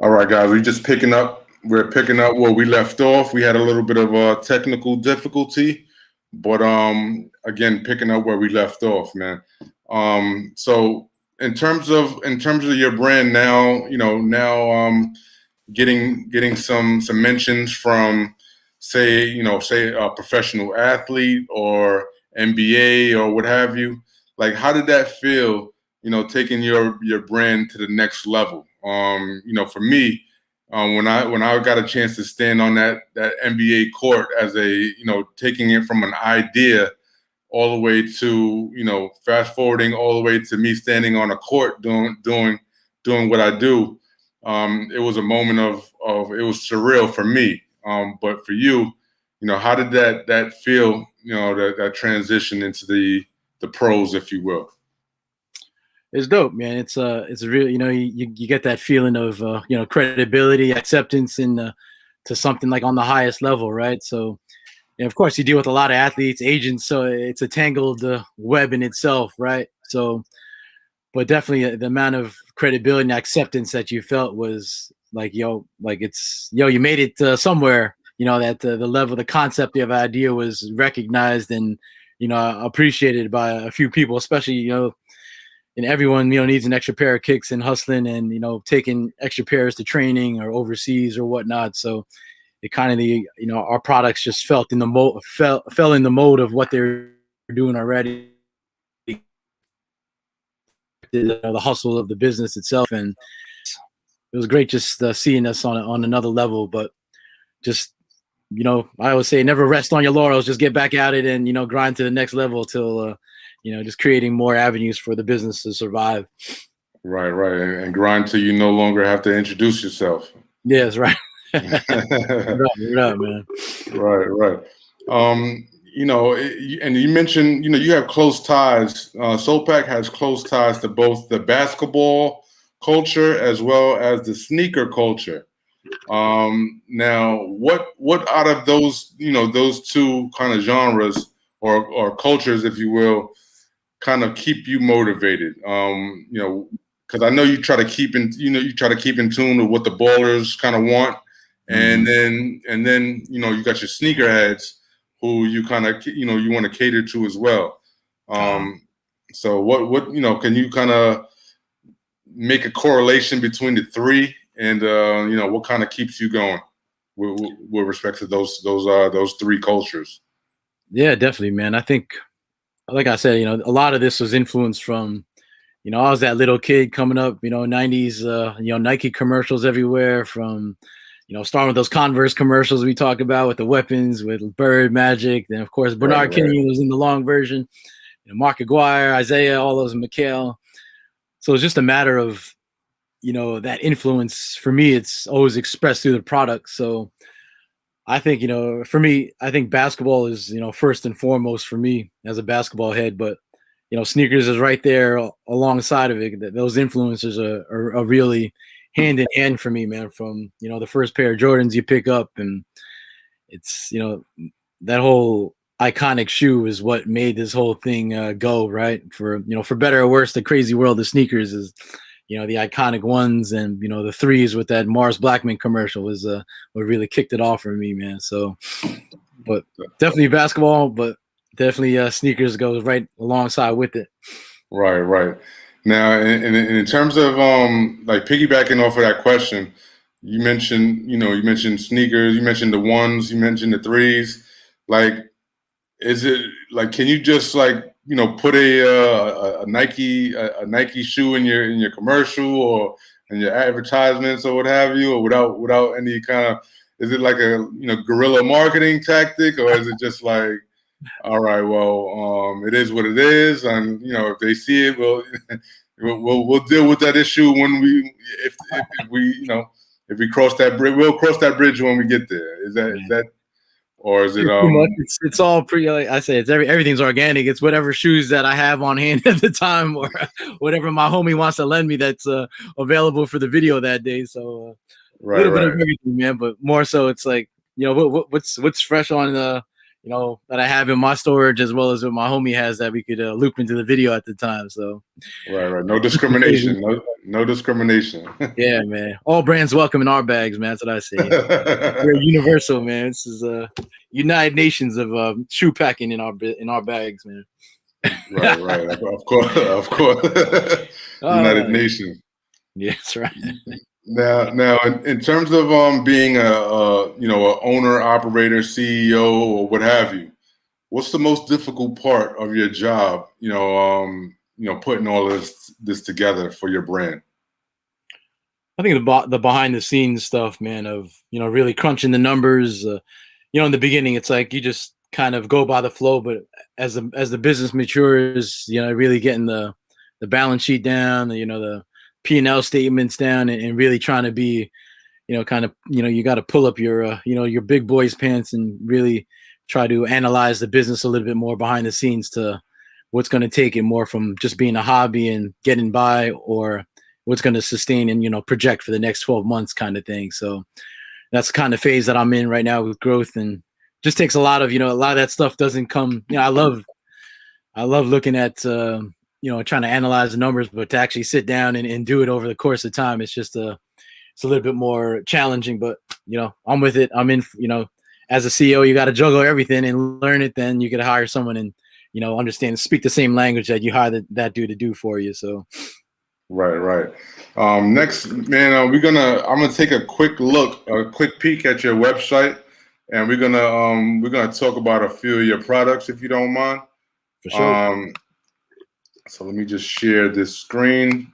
All right, guys, we just picking up. We're picking up where we left off. We had a little bit of a technical difficulty, but again, picking up where we left off, man. So in terms of your brand now, getting some mentions from, say a professional athlete or NBA or what have you. Like, how did that feel? Taking your brand to the next level. For me, when I got a chance to stand on that NBA court as taking it from an idea all the way to fast forwarding all the way to me standing on a court doing what I do. It was a moment of it was surreal for me. But for you, how did that feel? That transition into the pros, if you will. It's dope, man. It's real. You get that feeling of credibility, acceptance, and to something like on the highest level, right? So, and of course, you deal with a lot of athletes, agents, so it's a tangled web in itself, right? So, but definitely the amount of credibility and acceptance that you felt was like, you made it somewhere. That the level, the concept of the idea was recognized and appreciated by a few people, especially and everyone needs an extra pair of kicks and hustling and taking extra pairs to training or overseas or whatnot. So it kind of our products just felt in the fell in the mode of what they're doing already, the hustle of the business itself. And it was great just seeing us on another level. But just I always say never rest on your laurels, just get back at it and grind to the next level till just creating more avenues for the business to survive. Right, and grind till you no longer have to introduce yourself. Yes, right. Right, man. Right. And you mentioned, you have close ties. Solepack has close ties to both the basketball culture as well as the sneaker culture. Now, what out of those, those two kind of genres or cultures, if you will, kind of keep you motivated? Because I know you try to keep in tune with what the ballers kind of want. And then you got your sneakerheads who you kind of you want to cater to as well. So what can you kind of make a correlation between the three, and what kind of keeps you going with respect to those three cultures? Yeah, definitely, man. I think, like I said, a lot of this was influenced from I was that little kid coming up, 90s, Nike commercials everywhere, from starting with those Converse commercials we talked about with the weapons, with Bird, Magic. Then, of course, Bernard Kenyon was in the long version. Mark Aguirre, Isaiah, all those, McHale. So it's just a matter of, that influence. For me, it's always expressed through the product. So I think, for me, I think basketball is, first and foremost for me as a basketball head. But, sneakers is right there alongside of it. Those influences are really hand in hand for me, man. From the first pair of Jordans you pick up, and it's that whole iconic shoe is what made this whole thing go right. For for better or worse, the crazy world of sneakers is the iconic ones, and the threes with that Mars Blackman commercial was what really kicked it off for me, man. So, but definitely basketball, but definitely sneakers goes right alongside with it. Right. Now, in terms of like piggybacking off of that question, you mentioned sneakers, you mentioned the ones, you mentioned the threes. Like, is it like, can you just like put a Nike shoe in your commercial or in your advertisements or what have you, or without any kind of, is it like a guerrilla marketing tactic, or is it just like, all right, well, it is what it is, and if they see it, we'll deal with that issue when if we cross that bridge, we'll cross that bridge when we get there. Is that or is it it's all pretty, like I say, it's everything's organic. It's whatever shoes that I have on hand at the time, or whatever my homie wants to lend me that's available for the video that day. So a little bit of everything, man, but more so it's like what's fresh on the that I have in my storage as well as what my homie has that we could loop into the video at the time. So Right. No discrimination. No discrimination. yeah, man. All brands welcome in our bags, man. That's what I say. We're universal, man. This is United Nations of shoe packing in our bags, man. Right. Of course. United Nations. Yeah, that's right. Now, in terms of being a owner, operator, CEO, or what have you, what's the most difficult part of your job? Putting all this together for your brand. I think the behind the scenes stuff, man, of really crunching the numbers. In the beginning, it's like you just kind of go by the flow, but as the business matures, really getting the balance sheet down, the P&L statements down, and really trying to be, you got to pull up your big boy's pants and really try to analyze the business a little bit more behind the scenes to what's going to take it more from just being a hobby and getting by, or what's going to sustain and project for the next 12 months kind of thing. So that's the kind of phase that I'm in right now with growth, and just takes a lot of that stuff doesn't come. I love looking at trying to analyze the numbers, but to actually sit down and do it over the course of time, it's just it's a little bit more challenging. But I'm with it. I'm in. As a CEO, you got to juggle everything and learn it. Then you got to hire someone and understand, speak the same language that you hire that dude to do for you. So. Right. Next, man, I'm gonna take a quick peek at your website, and we're gonna talk about a few of your products, if you don't mind. For sure. So let me just share this screen,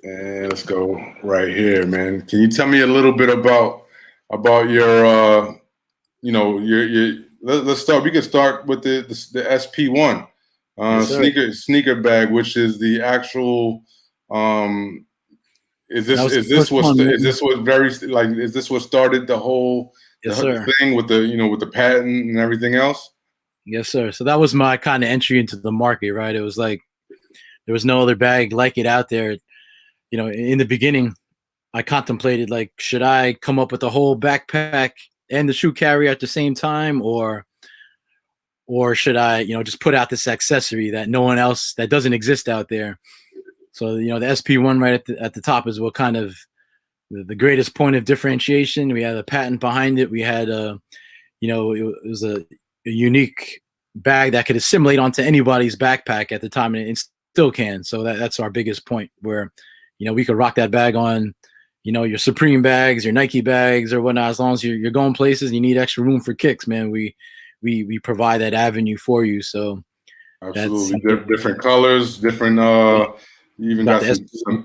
and let's go right here, man. Can you tell me a little bit about your let's start. We can start with the SP1. Yes, sneaker bag, which is the actual. Is this what started the whole thing with the patent and everything else? Yes, sir. So that was my kind of entry into the market, right? It was like there was no other bag like it out there. In the beginning, I contemplated, like, should I come up with the whole backpack and the shoe carrier at the same time, or should I, just put out this accessory that no one else, that doesn't exist out there? So, the SP1 right at the top is what kind of the greatest point of differentiation. We had a patent behind it. We had it was a unique bag that could assimilate onto anybody's backpack at the time, and it still can. So that's our biggest point, where, we could rock that bag on, your Supreme bags, your Nike bags or whatnot. As long as you're going places and you need extra room for kicks, man, we provide that avenue for you. So absolutely, different colors, different. You even got some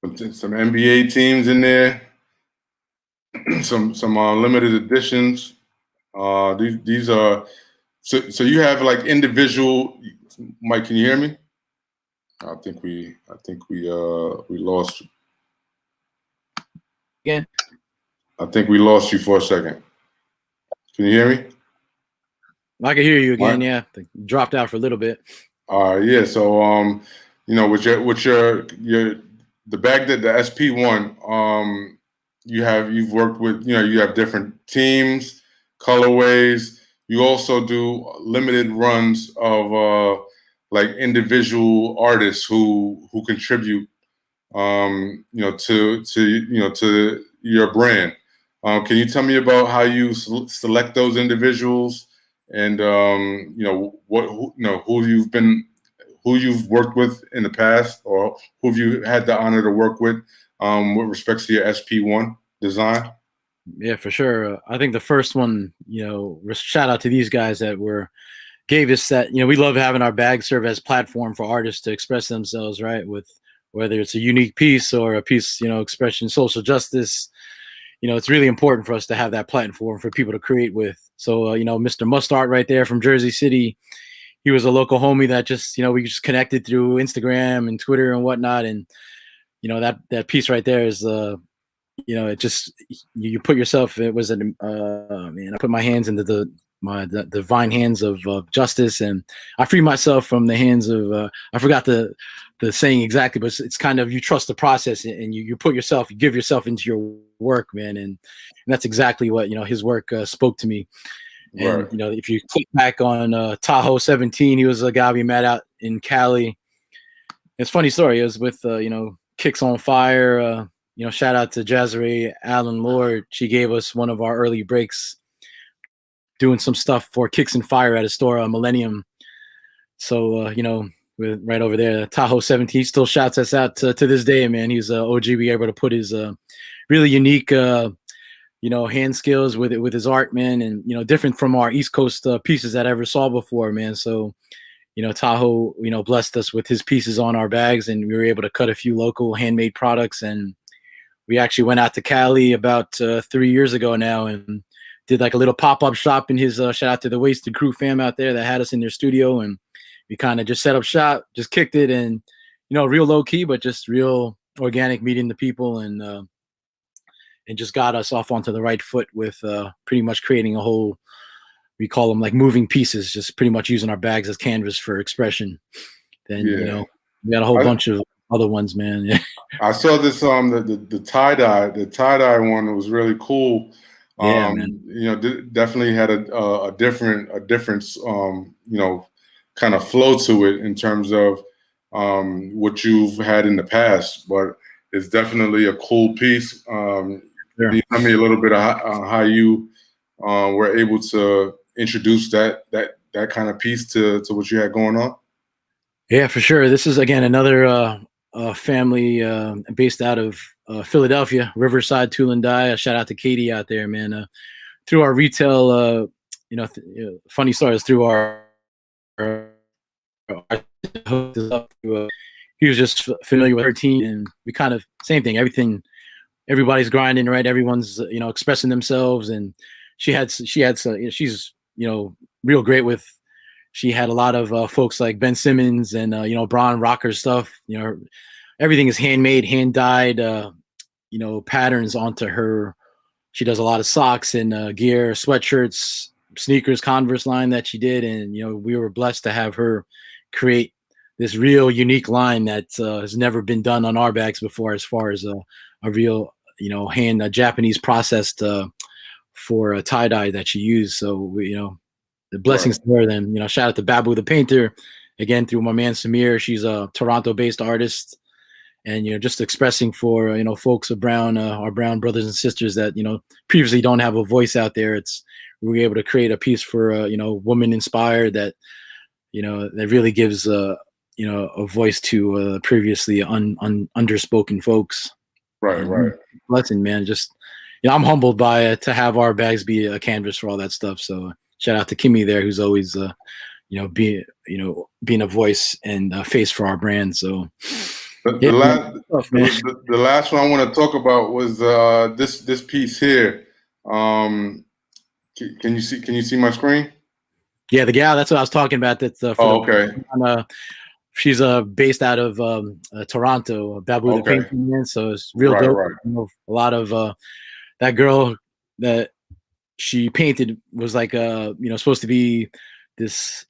NBA teams in there, some limited editions. These are so you have like individual. Mike, can you hear me? I think we lost you. Yeah. I think we lost you for a second. Can you hear me? I can hear you again. Mike? Yeah, dropped out for a little bit. Yeah. So with your the bag that the SP1, you've worked with, you have different teams, colorways. You also do limited runs of like individual artists who contribute to your brand. Can you tell me about how you select those individuals, and who you've worked with in the past, or who have you had the honor to work with respects to your SP1 design? Yeah, for sure. I think the first one, shout out to these guys that gave us that. We love having our bag serve as platform for artists to express themselves, right? With whether it's a unique piece or a piece, expression, social justice. It's really important for us to have that platform for people to create with. So, Mr. Mustard right there from Jersey City, he was a local homie that just, we just connected through Instagram and Twitter and whatnot. And, that piece right there is, it just, you put yourself, it was, I put my hands into the divine hands of justice, and I free myself from the hands of I forgot the saying exactly, but it's kind of, you trust the process, and you you give yourself into your work, man, and that's exactly what his work spoke to me. And Right. if you click back on Tahoe 17, he was a guy we met out in Cali. It's a funny story. It was with Kicks on Fire. Shout out to Jazare Allen Lord. She gave us one of our early breaks doing some stuff for Kicks and Fire at a store, Millennium. So, right over there, Tahoe 17 still shouts us out to this day, man. He's OG. Be able to put his really unique, hand skills with his art, man, and different from our East Coast pieces that I ever saw before, man. So, Tahoe, blessed us with his pieces on our bags, and we were able to cut a few local handmade products. And we actually went out to Cali about 3 years ago now, and did like a little pop-up shop in his shout out to the Wasted Crew fam out there that had us in their studio, and we kind of just set up shop, just kicked it, and real low key, but just real organic, meeting the people, and just got us off onto the right foot with pretty much creating a whole, we call them like moving pieces, just pretty much using our bags as canvas for expression. Then we got a whole bunch of other ones, man. I saw this the tie-dye one was really cool. Yeah, man. Definitely had a different kind of flow to it in terms of what you've had in the past, but it's definitely a cool piece. Sure. Can you tell me a little bit of how you were able to introduce that kind of piece to what you had going on? Yeah, for sure. This is again another family based out of Philadelphia, Riverside, Tool-and-Die. Shout out to Katie out there, man. Through our retail, funny stories through our he was just familiar with her team, and we kind of same thing. Everybody's grinding, right? Everyone's expressing themselves, and she's real great with. She had a lot of folks like Ben Simmons and Braun Rocker stuff. Everything is handmade, hand dyed. Patterns onto her. She does a lot of socks and gear, sweatshirts, sneakers, Converse line that she did, and we were blessed to have her create this real unique line that has never been done on our bags before, as far as a real hand Japanese processed for a tie dye that she used. So the blessings to her. Then shout out to Babu the painter again through my man Samir. She's a Toronto-based artist, and just expressing for folks of Brown, our Brown brothers and sisters that previously don't have a voice out there. We were able to create a piece for woman inspired that that really gives a voice to previously underspoken folks. Right, right. Blessing, man. Just I'm humbled by it to have our bags be a canvas for all that stuff. So shout out to Kimmy there, who's always being a voice and a face for our brand. So the last one I want to talk about was this piece here. Can you see my screen? Yeah, the gal. That's what I was talking about. That's okay. She's based out of Toronto, Babu the painting man. So it's real dope. Right. A lot of that girl that she painted was like supposed to be this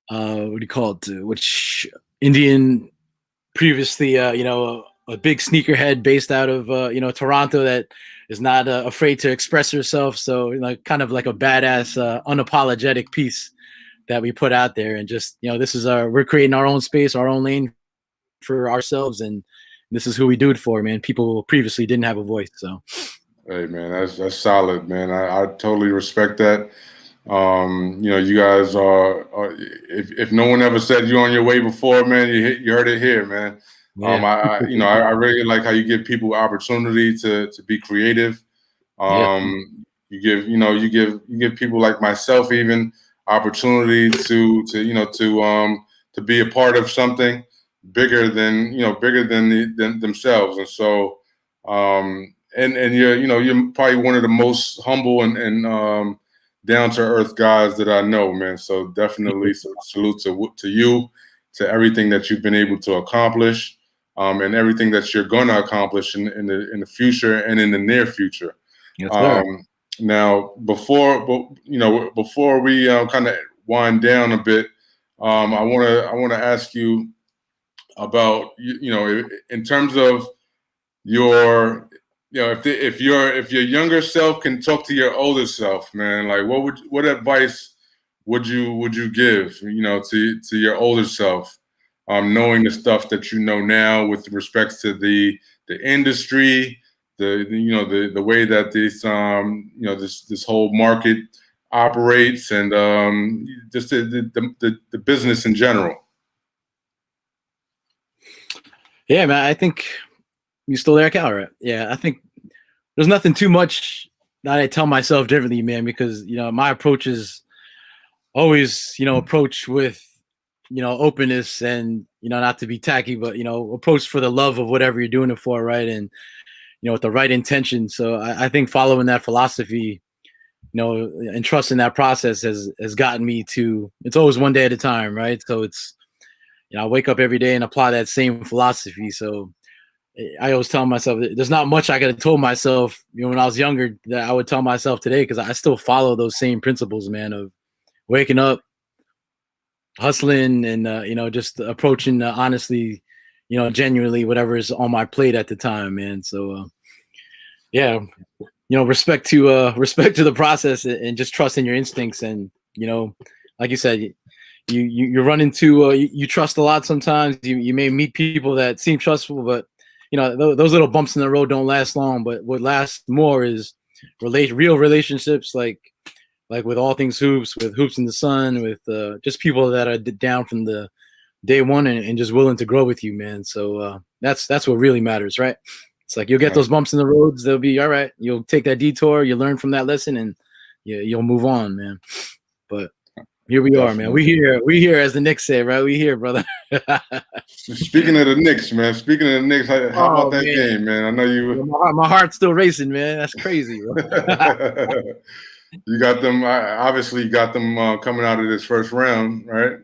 what do you call it? Which Indian previously a big sneakerhead based out of Toronto that is not afraid to express herself. So kind of like a badass unapologetic piece that we put out there, and just this is we're creating our own space, our own lane for ourselves, and this is who we do it for, man. People previously didn't have a voice. So hey man, that's solid, man. I totally respect that. You guys are if no one ever said you're on your way before, man, you heard it here, man. Yeah. I really like how you give people opportunity to be creative. You give people like myself even opportunity to be a part of something bigger than themselves. And so and you're probably one of the most humble and down to earth guys that I know, man. So definitely salute to you, to everything that you've been able to accomplish, and everything that you're going to accomplish in the future and in the near future. Yes, sir. Now, before we kind of wind down a bit, I want to ask you about in terms of your if your younger self can talk to your older self, man, like what advice would you give to your older self, knowing the stuff that you know now with respects to the industry, the way that this whole market operates, and just the business in general. Yeah, man, I think you still there, Cal, right? Yeah, I think there's nothing too much that I tell myself differently, man, because my approach is always approach with openness, and not to be tacky, but approach for the love of whatever you're doing it for, right? And with the right intention. So I think following that philosophy, and trusting that process has gotten me to, it's always one day at a time, right? So it's I wake up every day and apply that same philosophy. So I always tell myself that there's not much I could have told myself when I was younger that I would tell myself today, because I still follow those same principles, man, of waking up, hustling, and just approaching honestly, genuinely whatever is on my plate at the time, man. So yeah, respect to the process, and just trust in your instincts. And like you said, you run into you trust a lot. Sometimes you may meet people that seem trustful, but those little bumps in the road don't last long. But what lasts more is real relationships, like with all things hoops, with Hoops in the Sun, with just people that are down from the day one, and just willing to grow with you, man. So that's what really matters, right? It's like you'll get those bumps in the roads. They'll be all right. You'll take that detour. You learn from that lesson, and you'll move on, man. But here we are, man. We here, as the Knicks say, right? We here, brother. Speaking of the Knicks, man. Speaking of the Knicks, how about that game, man? I know you. My heart's still racing, man. That's crazy, bro. You got them. Obviously, you got them coming out of this first round, right?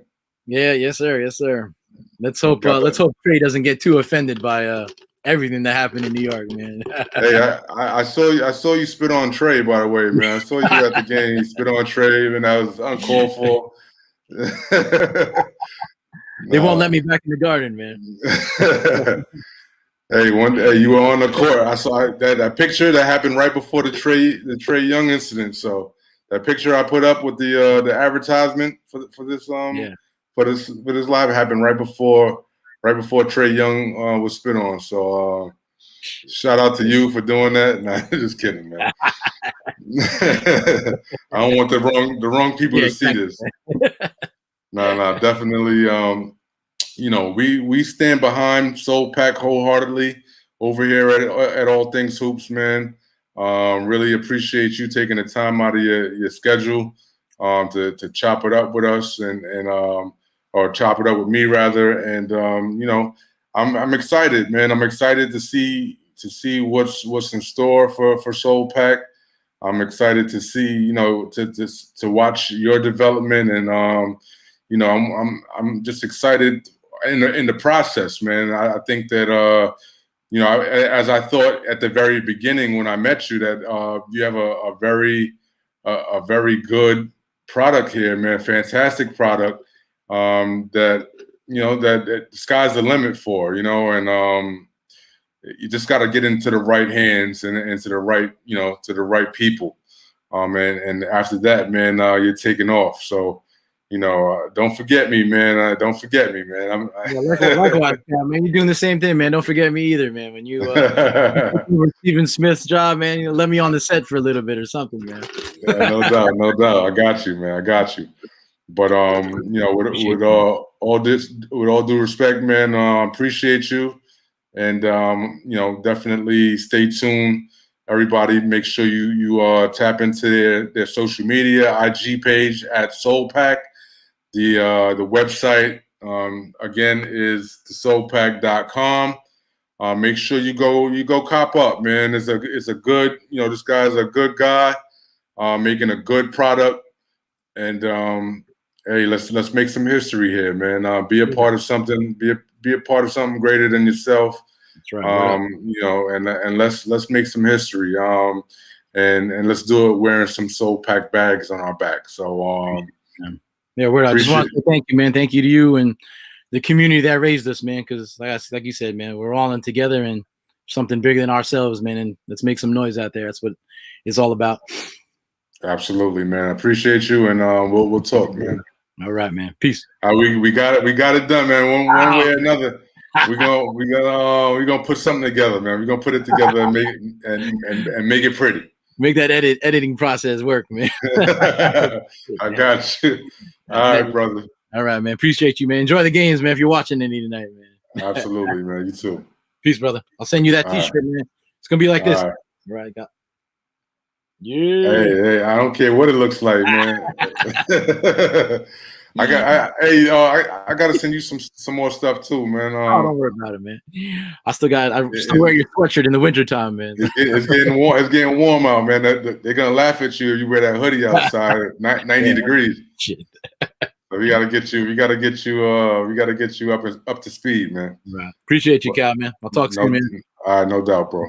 Yeah. Yes, sir. Yes, sir. Let's hope. Let's hope Trey doesn't get too offended by everything that happened in New York, man. Hey, I saw you spit on Trey, by the way, man. I saw you at the game. You spit on Trey, and that was uncalled for. They won't let me back in the Garden, man. Hey, one day you were on the court. I saw that picture that happened right before the Trey Young incident. So that picture I put up with the advertisement for this for this live happened right before Trey Young was spit on. So shout out to you for doing that. Nah, just kidding, man. I don't want the wrong people to see this. No, definitely. We stand behind Solepack wholeheartedly over here at All Things Hoops, man. Really appreciate you taking the time out of your schedule to chop it up with us or chop it up with me rather. And I'm excited, man. I'm excited to see what's in store for Solepack. I'm excited to see to watch your development, and I'm just excited in the process, man. I think that as I thought at the very beginning when I met you, that you have a very good product here, man. Fantastic product that the sky's the limit for, and you just got to get into the right hands and into the right to the right people, and after that, man, you're taking off. So. Don't forget me, man. Don't forget me, man. Likewise, man. You're doing the same thing, man. Don't forget me either, man. When you were Stephen Smith's job, man, let me on the set for a little bit or something, man. Yeah, no doubt. I got you, man. I got you. But with all due respect, man, appreciate you, and definitely stay tuned. Everybody, make sure you tap into their social media, IG page at Solepack. The website again is thesolepack.com. Make sure you go cop up, man. It's a good, this guy's a good guy, making a good product, and hey, let's make some history here, man. Be a part of something. Be a part of something greater than yourself. That's right. And let's make some history. and let's do it wearing some Solepack bags on our back. So yeah, I just want to say thank you, man. Thank you to you and the community that raised us, man. Because like you said, man, we're all in together and something bigger than ourselves, man. And let's make some noise out there. That's what it's all about. Absolutely, man. I appreciate you, and we'll talk, man. All right, man. Peace. We got it done, man. One way or another. We're gonna put something together, man. We're gonna put it together and make it pretty. Make that editing process work, man. I got you. All right, brother. All right, man. Appreciate you, man. Enjoy the games, man. If you're watching any tonight, man. Absolutely, man. You too. Peace, brother. I'll send you that T-shirt, man. It's gonna be like this. All right, got. Yeah. Hey, I don't care what it looks like, man. I got to send you some more stuff too, man. Don't worry about it, man. I'm still wearing your sweatshirt in the wintertime, man. It's getting warm. It's getting warm out, man. They're gonna laugh at you if you wear that hoodie outside at 90 degrees. Shit. So we gotta get you up to speed, man. Right. Appreciate you, Cal, man. I'll talk soon, man. All right, no doubt, bro.